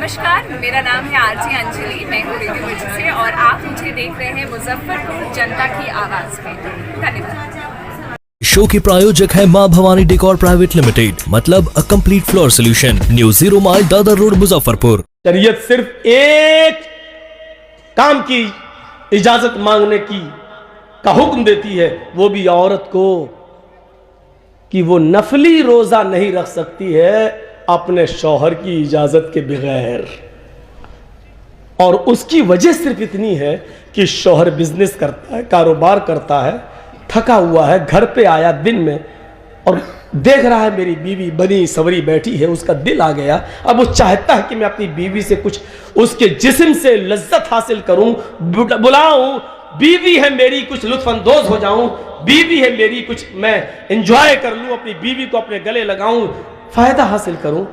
नमस्कार, मेरा नाम है आरजे अंजलि। मैं हूँ रेडियो मिर्ची से और आप मुझे देख रहे हैं मुजफ्फरपुर जनता की आवाज़ में। धन्यवाद। शो के प्रायोजक है मां भवानी डेकोर प्राइवेट लिमिटेड, मतलब a complete floor solution, new 0 mile Dadar road Muzaffarpur. शरीयत सिर्फ एक काम की इजाजत मांगने की का हुक्म देती है, वो भी औरत को, कि वो नफली रोजा नहीं रख सकती है अपने शौहर की इजाजत के बगैर। और उसकी वजह सिर्फ इतनी है कि शौहर बिजनेस करता है, कारोबार करता है, थका हुआ है, घर पे आया दिन में और देख रहा है मेरी बीवी बनी सवरी बैठी है, उसका दिल आ गया। अब वो चाहता है कि मैं अपनी बीवी से कुछ, उसके जिस्म से लज्जत हासिल करूं, बुलाऊं, बीवी है मेरी, कुछ लुत्फ अंदोज हो जाऊं, बीवी है मेरी, कुछ मैं एंजॉय कर लूं, अपनी बीवी को अपने गले लगाऊं, फायदा हासिल करूं।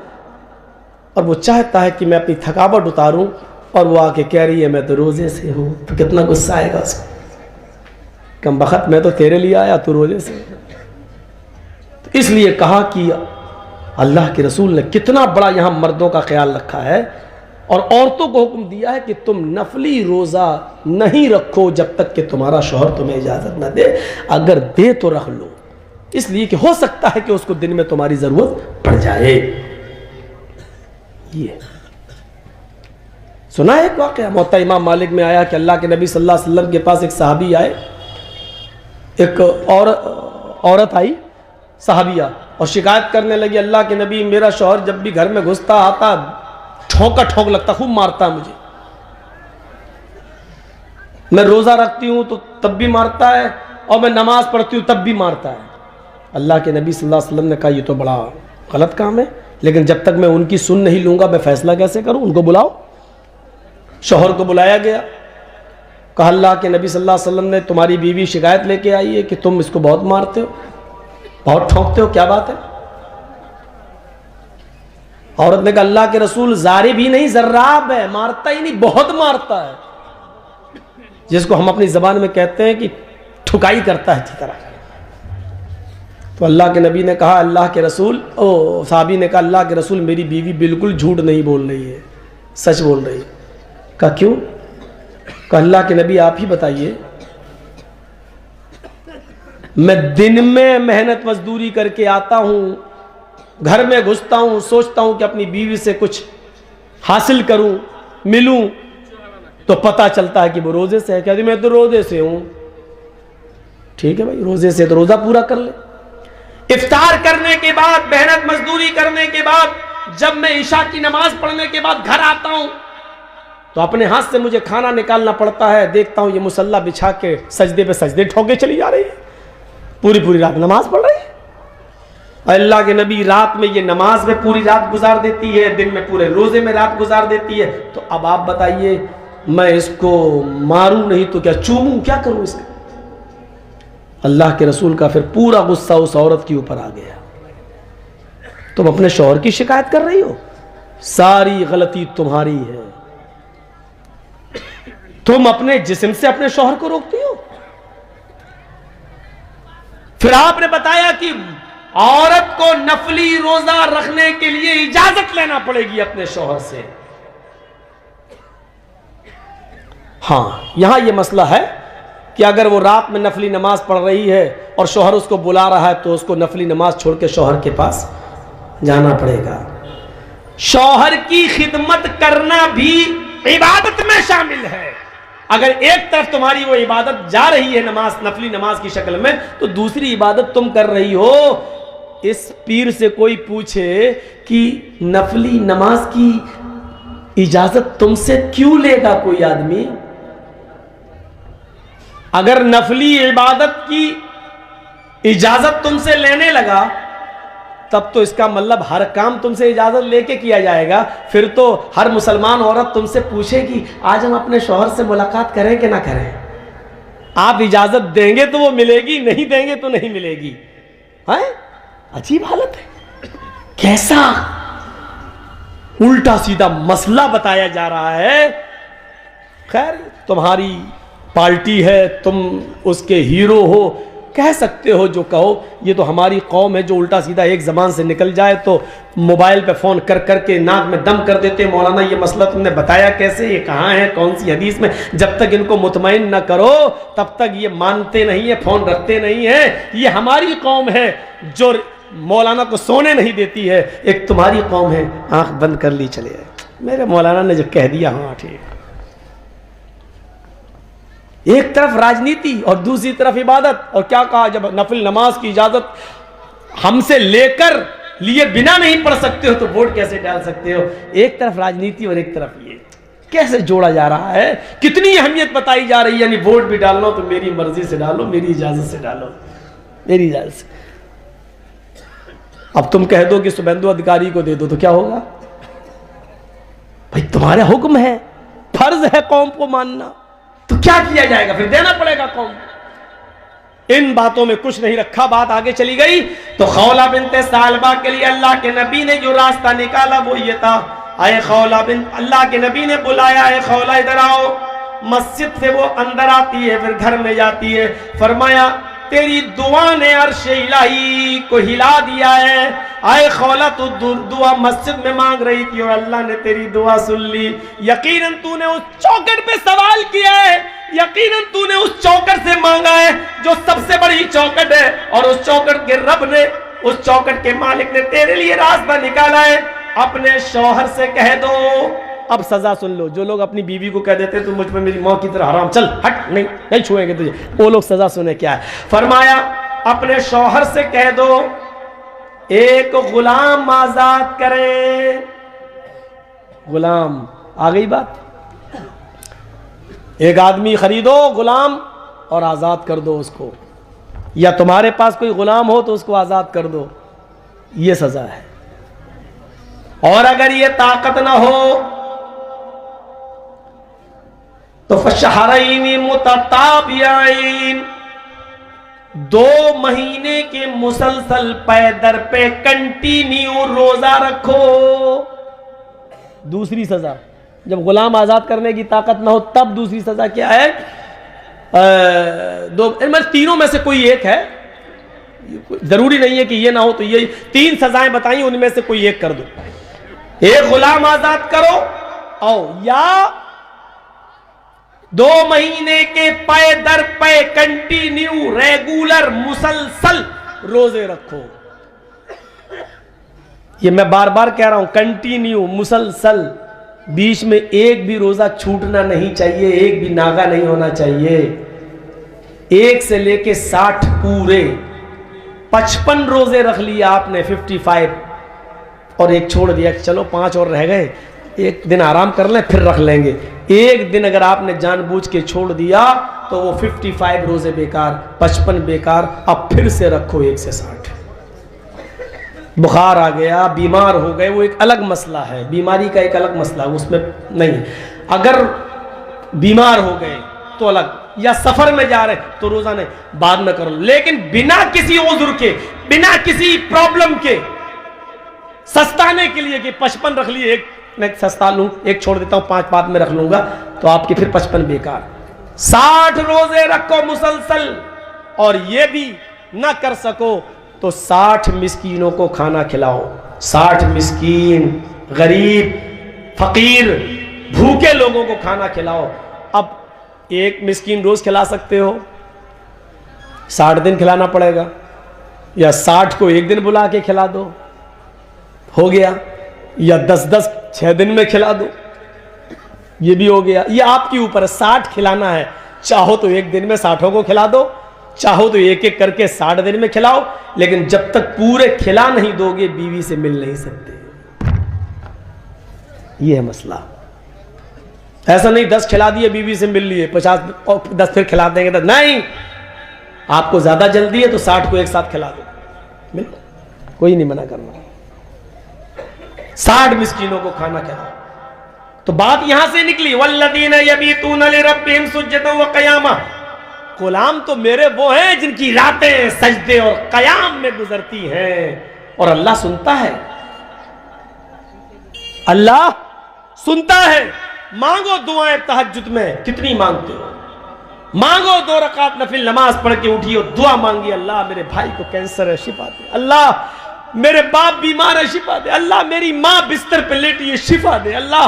और वो चाहता है कि मैं अपनी थकावट उतारूं, और वो आके कह रही है मैं तो रोजे से हूं, तो कितना गुस्सा आएगा उसको। कम बखत, मैं तो तेरे लिए आया, तू रोजे से। तो इसलिए कहा कि अल्लाह के रसूल ने कितना बड़ा यहां मर्दों का ख्याल रखा है, और औरतों को हुक्म दिया है कि तुम नफली रोजा नहीं रखो जब तक कि तुम्हारा शौहर तुम्हें इजाजत न दे, अगर दे तो रख लो, इसलिए कि हो सकता है कि उसको दिन में तुम्हारी जरूरत पड़ जाए। ये सुना है एक वाकया, मुअत्ता इमाम मालिक में आया कि अल्लाह के नबी सल्लल्लाहु अलैहि वसल्लम के पास एक सहाबी आए, एक औरत आई सहाबिया, और शिकायत करने लगी, अल्लाह के नबी मेरा शौहर जब भी घर में घुसता आता ठोंका ठोंक लगता, खूब मारता है मुझे, मैं रोजा रखती हूं तो तब भी मारता है, और मैं नमाज पढ़ती हूं तब भी मारता है। अल्लाह के नबी सल्लल्लाहु अलैहि वसल्लम ने कहा ये तो बड़ा गलत काम है, लेकिन जब तक मैं उनकी सुन नहीं लूंगा मैं फैसला कैसे करूं, उनको बुलाओ। शौहर को बुलाया गया, कहा अल्लाह के नबी सल्लल्लाहु अलैहि वसल्लम ने तुम्हारी बीवी शिकायत लेके आई है कि तुम इसको बहुत मारते हो, बहुत ठोंकते हो, क्या बात है। औरत ने कहा अल्लाह के रसूल जारिब ही नहीं जर्राब है, मारता ही नहीं, बहुत मारता है, जिसको हम अपनी जबान में कहते हैं कि ठुकाई करता है अच्छी तरह। तो अल्लाह के नबी ने कहा अल्लाह के रसूल, ओ साहबी ने कहा अल्लाह के रसूल मेरी बीवी बिल्कुल झूठ नहीं बोल रही है, सच बोल रही है। कहा क्यों? कहा अल्लाह के नबी आप ही बताइए, मैं दिन में मेहनत मजदूरी करके आता हूं, घर में घुसता हूं, सोचता हूं कि अपनी बीवी से कुछ हासिल करूं, मिलूं, तो पता चलता है कि वो रोजे से है। कहती मैं तो रोजे से हूं। ठीक है भाई, रोजे से तो रोजा पूरा कर ले। इफ्तार करने के बाद, मेहनत मजदूरी करने के बाद, जब मैं ईशा की नमाज पढ़ने के बाद घर आता हूं तो अपने हाथ से मुझे खाना निकालना पड़ता है, देखता हूं ये मुसल्ला बिछा के सजदे पे सजदे ठोके चली जा रही है, पूरी पूरी रात नमाज पढ़ रही है। अल्लाह के नबी रात में ये नमाज में पूरी रात गुजार देती है, दिन में पूरे रोजे में रात गुजार देती है, तो अब आप बताइए मैं इसको मारूं नहीं तो क्या, चूमूं, क्या करूं इसका। अल्लाह के रसूल का फिर पूरा गुस्सा उस औरत के ऊपर आ गया, तुम अपने शौहर की शिकायत कर रही हो, सारी गलती तुम्हारी है, तुम अपने जिस्म से अपने शौहर को रोकती हो। फिर आपने बताया कि औरत को नफली रोजा रखने के लिए इजाजत लेना पड़ेगी अपने शौहर से। हां, यहां यह मसला है कि अगर वो रात में नफली नमाज पढ़ रही है और शौहर उसको बुला रहा है तो उसको नफली नमाज छोड़ के शौहर के पास जाना पड़ेगा। शौहर की खिदमत करना भी इबादत में शामिल है। अगर एक तरफ तुम्हारी वो इबादत जा रही है नमाज, नफली नमाज की शक्ल में, तो दूसरी इबादत तुम कर रही हो। इस पीर से कोई पूछे कि नफली नमाज की इजाजत तुमसे क्यों लेगा कोई आदमी? अगर नफली इबादत की इजाजत तुमसे लेने लगा तब तो इसका मतलब हर काम तुमसे इजाजत लेके किया जाएगा। फिर तो हर मुसलमान औरत तुमसे पूछेगी आज हम अपने शौहर से मुलाकात करें कि ना करें। आप इजाजत देंगे तो वो मिलेगी, नहीं देंगे तो नहीं मिलेगी। है अजीब हालत है। कैसा उल्टा सीधा मसला बताया जा रहा है। खैर, तुम्हारी पार्टी है, तुम उसके हीरो हो, कह सकते हो जो कहो। ये तो हमारी कौम है जो उल्टा सीधा एक ज़बान से निकल जाए तो मोबाइल पे फ़ोन कर करके नाक में दम कर देते, मौलाना ये मसला तुमने बताया कैसे, ये कहाँ है, कौन सी हदीस में। जब तक इनको मुतमईन न करो तब तक ये मानते नहीं है, फ़ोन रखते नहीं है। ये हमारी कौम है जो मौलाना को सोने नहीं देती है, एक तुम्हारी कौम है आँख बंद कर ली चले। मेरे मौलाना ने जो कह दिया, हाँ ठीक। एक तरफ राजनीति और दूसरी तरफ इबादत। और क्या कहा, जब नफिल नमाज की इजाजत हमसे लेकर लिए बिना नहीं पढ़ सकते हो तो वोट कैसे डाल सकते हो। एक तरफ राजनीति और एक तरफ ये कैसे जोड़ा जा रहा है, कितनी अहमियत बताई जा रही है। यानी वोट भी डालना तो मेरी मर्जी से डालो, मेरी इजाजत से डालो, मेरी इजाजत से। अब तुम कह दो कि शुभेंदु अधिकारी को दे दो तो क्या होगा? भाई तुम्हारा हुक्म है, फर्ज है कौम को मानना, तो क्या किया जाएगा? फिर देना पड़ेगा कौम। इन बातों में कुछ नहीं रखा, बात आगे चली गई तो खौला बिनते सालबा के लिए अल्लाह के नबी ने जो रास्ता निकाला वो ये था, आए खौला बिन, अल्लाह के नबी ने बुलाया, आए खौला इधर आओ। मस्जिद से वो अंदर आती है, फिर घर में जाती है। फरमाया तेरी दुआ ने अर्श इलाही को हिला दिया है। आए खौला तू दुआ मस्जिद में मांग रही थी और अल्लाह ने तेरी दुआ सुन ली। यकीनन तूने उस चौखट पे सवाल किया है, यकीनन तूने उस चौखट से मांगा है जो सबसे बड़ी चौखट है, और उस चौखट के रब ने, उस चौखट के मालिक ने तेरे लिए रास्ता निकाला है। अपने शौहर से कह दो, अब सजा सुन लो। जो लोग अपनी बीवी को कह देते तू मुझ पे मेरी मौत की तरह हराम, चल हट, नहीं छुएंगे तुझे, वो लोग सजा सुने क्या है। फरमाया अपने शौहर से कह दो एक गुलाम आजाद करे। गुलाम, आ गई बात। एक आदमी खरीदो गुलाम और आजाद कर दो उसको, या तुम्हारे पास कोई गुलाम हो तो उसको आजाद कर दो, ये सजा है। और अगर ये ताकत ना हो तो फशहरैनी मुतताबियैन, 2 महीने के मुसलसल पैदर पे कंटिन्यू रोजा रखो। दूसरी सजा, जब गुलाम आजाद करने की ताकत ना हो तब दूसरी सजा क्या है? तीनों में से कोई एक है, जरूरी नहीं है कि ये ना हो तो ये 3 सजाएं बताई, उनमें से कोई एक कर दो। एक गुलाम आजाद करो, आओ, या 2 महीने के पे दर पे कंटिन्यू रेगुलर मुसलसल रोजे रखो। ये मैं बार बार कह रहा हूं, कंटिन्यू मुसलसल, बीच में एक भी रोजा छूटना नहीं चाहिए, एक भी नागा नहीं होना चाहिए। 1 से लेके 60 पूरे 55 रोजे रख लिया आपने, 55, और एक छोड़ दिया, चलो 5 और रह गए, एक दिन आराम कर लें फिर रख लेंगे। एक दिन अगर आपने जानबूझ के छोड़ दिया तो वो 55 रोजे बेकार, 55 बेकार। अब फिर से रखो 1 से 60। बुखार आ गया, बीमार हो गए, वो एक अलग मसला है, बीमारी का एक अलग मसला है, उसमें नहीं। अगर बीमार हो गए तो अलग, या सफर में जा रहे तो रोजा नहीं, बाद में करो। लेकिन बिना किसी उज़्र के, बिना किसी प्रॉब्लम के सस्ताने के लिए कि 55 रख लिए, एक मैं सस्ता लूं, एक छोड़ देता हूं, 5 बाद में रख लूंगा, तो आपके फिर 55 बेकार। 60 रोजे रखो मुसलसल, और ये भी ना कर सको तो 60 मिस्कीनों को खाना खिलाओ। 60 मिस्कीन, गरीब, फकीर, भूखे लोगों को खाना खिलाओ। अब एक मिस्कीन रोज खिला सकते हो, 60 दिन खिलाना पड़ेगा, या 60 को एक दिन बुला के खिला दो, हो गया, या 10-10 6 दिन में खिला दो, ये भी हो गया। ये आपके ऊपर है, 60 खिलाना है, चाहो तो एक दिन में 60 को खिला दो, चाहो तो एक एक करके 60 दिन में खिलाओ, लेकिन जब तक पूरे खिला नहीं दोगे बीवी से मिल नहीं सकते। ये है मसला। ऐसा नहीं 10 खिला दिए बीवी से मिल लिए, 50 और 10 फिर खिला देंगे, 10 नहीं। आपको ज्यादा जल्दी है तो 60 को एक साथ खिला दो, मिल, कोई नहीं मना करना। 60 मिस्कीनों को खाना खिलाओ। तो बात यहां से निकली, वल्लदीना यबीतूना लिरब्बिहिम सुज्जदन व क़ियामा, गुलाम तो मेरे वो हैं जिनकी रातें सजदे और कयाम में गुजरती हैं, और अल्लाह सुनता है, अल्लाह सुनता है। मांगो दुआएं तहज्जुद में, कितनी मांगते हो? मांगो 2 रकात नफिल नमाज पढ़ के उठी और दुआ मांगी, अल्लाह मेरे भाई को कैंसर है शिफा दे, अल्लाह मेरे बाप बीमार है शिफा दे, अल्लाह मेरी माँ बिस्तर पे लेटी है शिफा दे, अल्लाह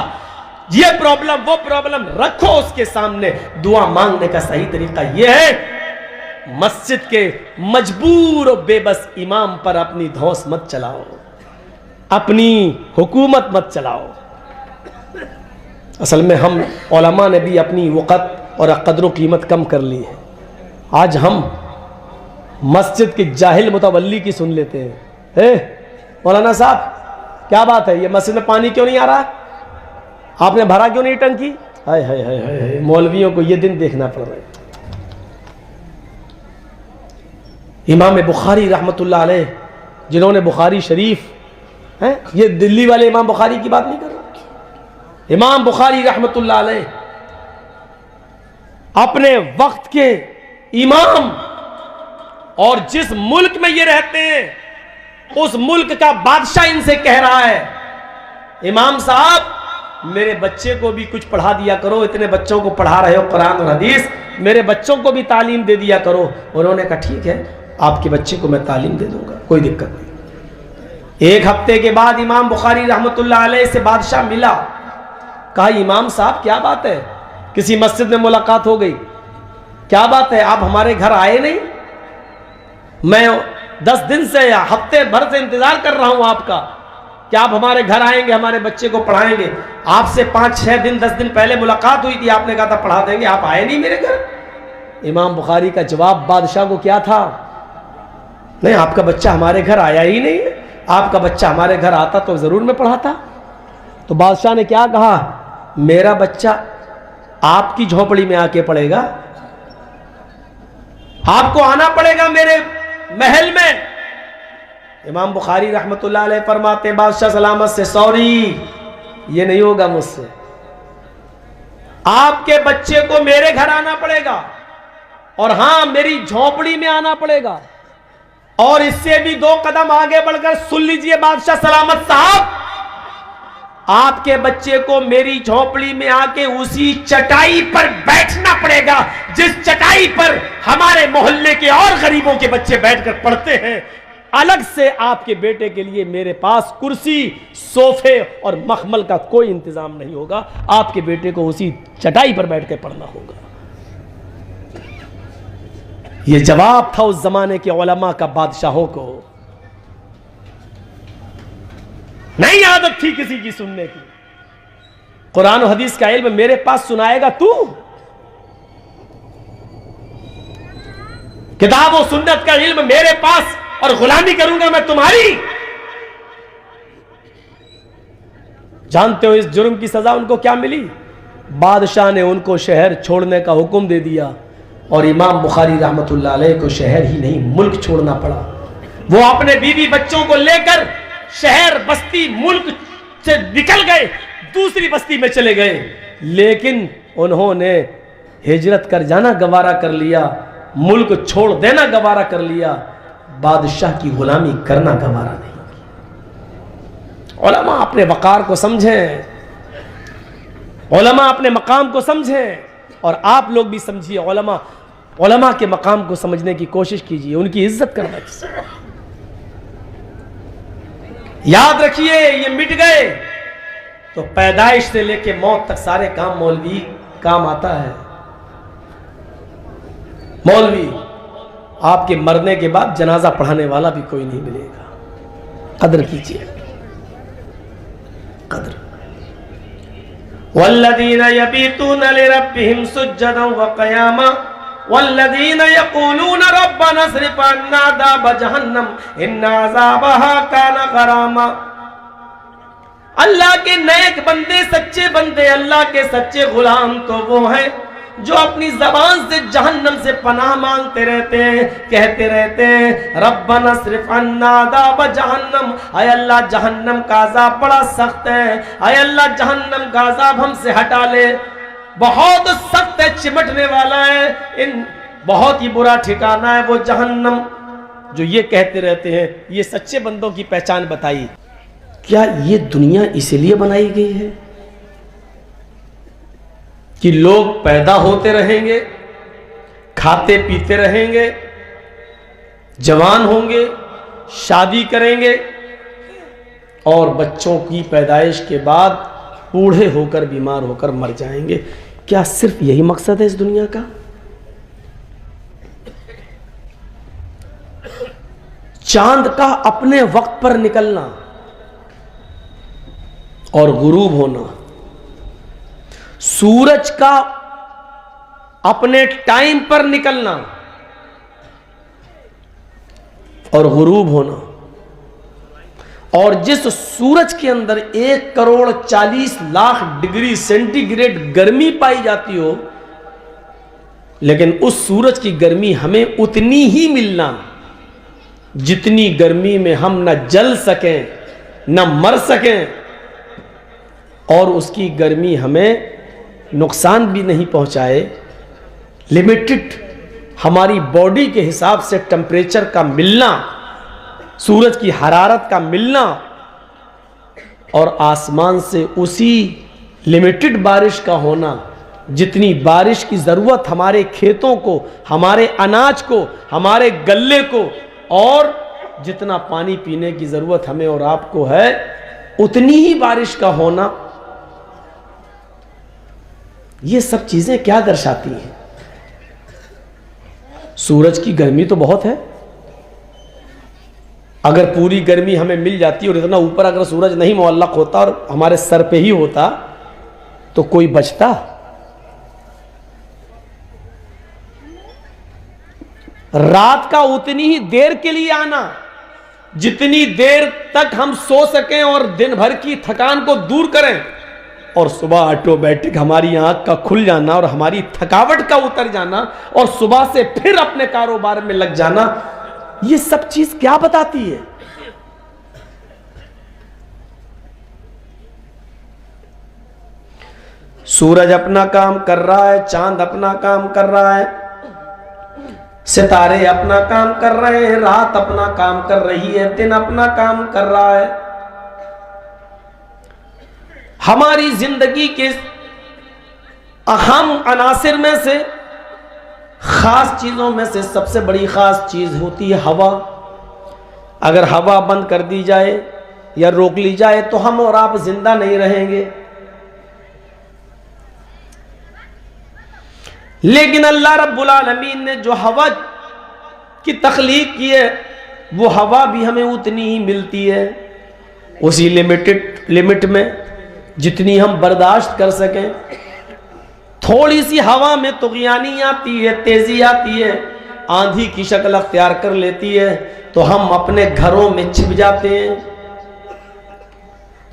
ये प्रॉब्लम वो प्रॉब्लम रखो उसके सामने। दुआ मांगने का सही तरीका यह है, मस्जिद के मजबूर और बेबस इमाम पर अपनी धौंस मत चलाओ, अपनी हुकूमत मत चलाओ। असल में हम उलमा ने भी अपनी वक़्त और कदर कीमत कम कर ली है। आज हम मस्जिद के जाहिल मुतवल्ली की सुन लेते हैं। मौलाना साहब क्या बात है, ये मस्जिद में पानी क्यों नहीं आ रहा, आपने भरा क्यों नहीं टंकी? हाय हाय हाय हाय, मौलवियों को ये दिन देखना पड़ रहा है। इमाम बुखारी रहमतुल्लाह अलैह, जिन्होंने बुखारी शरीफ है, ये दिल्ली वाले इमाम बुखारी की बात नहीं कर रहा, इमाम बुखारी रहमतुल्लाह अलैह अपने वक्त के इमाम, और जिस मुल्क में ये रहते हैं उस मुल्क का बादशाह इनसे कह रहा है, इमाम साहब मेरे बच्चे को भी कुछ पढ़ा दिया करो, इतने बच्चों को पढ़ा रहे हो कुरान और हदीस, मेरे बच्चों को भी तालीम दे दिया करो। उन्होंने कहा ठीक है, आपके बच्चे को मैं तालीम दे दूंगा, कोई दिक्कत नहीं। 1 हफ्ते के बाद इमाम बुखारी रहमतुल्लाह अलैह से बादशाह मिला, कहा इमाम साहब क्या बात है, किसी मस्जिद में मुलाकात हो गई, क्या बात है आप हमारे घर आए नहीं, मैं 10 दिन से या हफ्ते भर से इंतजार कर रहा हूं आपका, क्या आप हमारे घर आएंगे, हमारे बच्चे को पढ़ाएंगे, आपसे 5-6 दिन 10 दिन पहले मुलाकात हुई थी, आपने कहा था पढ़ा देंगे, आप आए नहीं मेरे घर। इमाम बुखारी का जवाब बादशाह को क्या था, नहीं आपका बच्चा हमारे घर आया ही नहीं है, आपका बच्चा हमारे घर आता तो जरूर मैं पढ़ाता। तो बादशाह ने क्या कहा, मेरा बच्चा आपकी झोपड़ी में आके पड़ेगा, आपको आना पड़ेगा मेरे महल में। इमाम बुखारी रहमतुल्लाह अलैह फरमाते बादशाह सलामत से, सॉरी ये नहीं होगा मुझसे, आपके बच्चे को मेरे घर आना पड़ेगा, और हां मेरी झोपड़ी में आना पड़ेगा, और इससे भी 2 कदम आगे बढ़कर सुन लीजिए बादशाह सलामत साहब, आपके बच्चे को मेरी झोपड़ी में आके उसी चटाई पर बैठना पड़ेगा जिस चटाई पर हमारे मोहल्ले के और गरीबों के बच्चे बैठकर पढ़ते हैं। अलग से आपके बेटे के लिए मेरे पास कुर्सी, सोफे और मखमल का कोई इंतजाम नहीं होगा, आपके बेटे को उसी चटाई पर बैठ कर पढ़ना होगा। यह जवाब था उस जमाने के उलमा का बादशाहों को। नहीं आदत थी किसी की सुनने की, कुरान और हदीस का इल्म मेरे पास सुनाएगा तू, किताब और सुन्नत का इल्म मेरे पास, और गुलामी करूंगा मैं तुम्हारी। जानते हो इस जुर्म की सजा उनको क्या मिली, बादशाह ने उनको शहर छोड़ने का हुक्म दे दिया, और इमाम बुखारी रहमतुल्लाह अलैह को शहर ही नहीं मुल्क छोड़ना पड़ा। वो अपने बीवी बच्चों को लेकर शहर बस्ती मुल्क से निकल गए, दूसरी बस्ती में चले गए, लेकिन उन्होंने हिजरत कर जाना गवारा कर लिया, मुल्क छोड़ देना गवारा कर लिया, बादशाह की गुलामी करना गवारा नहीं। उलमा अपने वकार को समझें, उलमा अपने मकाम को समझें, और आप लोग भी समझिए, उलमा के मकाम को समझने की कोशिश कीजिए, उनकी इज्जत करना चाहिए। याद रखिए ये मिट गए तो पैदाइश से लेके मौत तक सारे काम मौलवी काम आता है। मौलवी आपके मरने के बाद जनाजा पढ़ाने वाला भी कोई नहीं मिलेगा, कदर कीजिए, कदर। वल्लदीना यबीतूना लिरब्बिहिम सुज्जदन व क़ियामा वल्लदीना यक़ूलूना रब्बना अस्रिफ अन्ना अज़ाब जहन्नम इन्ना अज़ाबहा काना गरामा। अल्लाह के नेक बंदे, सच्चे बंदे, अल्लाह के सच्चे गुलाम तो वो हैं जो अपनी जबान से जहन्नम से पनाह मांगते रहते हैं, कहते रहते हैं रब्बना अस्रिफ अन्ना अज़ाब जहन्नम, आय अल्लाह जहन्नम का अज़ाब बड़ा सख्त है, आय अल्लाह जहन्नम का अज़ाब हमसे हटा ले, बहुत सख्त है, चिमटने वाला है, इन बहुत ही बुरा ठिकाना है वो जहन्नम। जो ये कहते रहते हैं, ये सच्चे बंदों की पहचान बताई। क्या ये दुनिया इसलिए बनाई गई है कि लोग पैदा होते रहेंगे, खाते पीते रहेंगे, जवान होंगे, शादी करेंगे और बच्चों की पैदाइश के बाद बूढ़े होकर बीमार होकर मर जाएंगे। क्या सिर्फ यही मकसद है इस दुनिया का? चांद का अपने वक्त पर निकलना और गुरूब होना, सूरज का अपने टाइम पर निकलना और गुरूब होना, और जिस सूरज के अंदर 1,40,00,000 डिग्री सेंटीग्रेड गर्मी पाई जाती हो, लेकिन उस सूरज की गर्मी हमें उतनी ही मिलना जितनी गर्मी में हम न जल सकें न मर सकें, और उसकी गर्मी हमें नुकसान भी नहीं पहुंचाए। लिमिटेड हमारी बॉडी के हिसाब से टेम्परेचर का मिलना, सूरज की हरारत का मिलना, और आसमान से उसी लिमिटेड बारिश का होना जितनी बारिश की ज़रूरत हमारे खेतों को, हमारे अनाज को, हमारे गल्ले को, और जितना पानी पीने की ज़रूरत हमें और आपको है, उतनी ही बारिश का होना। ये सब चीज़ें क्या दर्शाती हैं? सूरज की गर्मी तो बहुत है। अगर पूरी गर्मी हमें मिल जाती और इतना ऊपर अगर सूरज नहीं मुअल्लक होता और हमारे सर पे ही होता तो कोई बचता? रात का उतनी ही देर के लिए आना जितनी देर तक हम सो सकें और दिन भर की थकान को दूर करें, और सुबह ऑटोमेटिक हमारी आंख का खुल जाना और हमारी थकावट का उतर जाना और सुबह से फिर अपने कारोबार में लग जाना। ये सब चीज क्या बताती है? सूरज अपना काम कर रहा है, चांद अपना काम कर रहा है, सितारे अपना काम कर रहे हैं, रात अपना काम कर रही है, दिन अपना काम कर रहा है। हमारी जिंदगी के अहम अनासिर में से, खास चीजों में से सबसे बड़ी खास चीज होती है हवा। अगर हवा बंद कर दी जाए या रोक ली जाए तो हम और आप जिंदा नहीं रहेंगे। लेकिन अल्लाह रब्बुल आलमीन ने जो हवा की तख्लीक की है, वो हवा भी हमें उतनी ही मिलती है, उसी लिमिट में जितनी हम बर्दाश्त कर सकें। थोड़ी सी हवा में तुग़यानी आती है, तेजी आती है, आंधी की शक्ल अख्तियार कर लेती है, तो हम अपने घरों में छिप जाते हैं।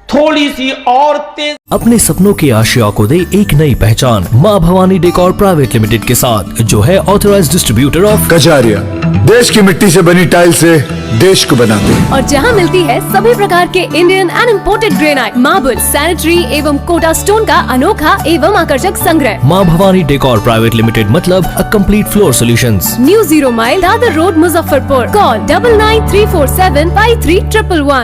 थोड़ी सी और तेज अपने सपनों की आशिया को दे एक नई पहचान माँ भवानी डेकोर प्राइवेट लिमिटेड के साथ, जो है ऑथराइज्ड डिस्ट्रीब्यूटर ऑफ कजारिया। देश की मिट्टी से बनी टाइल से देश को बनाते हैं, और जहां मिलती है सभी प्रकार के Indian and imported granite, marble, sanitary एवं कोटा स्टोन का अनोखा एवं आकर्षक संग्रह। माँ भवानी डेकोर प्राइवेट लिमिटेड मतलब a complete floor solutions. New 0 mile Dadar road, Muzaffarpur. Call 9934753111।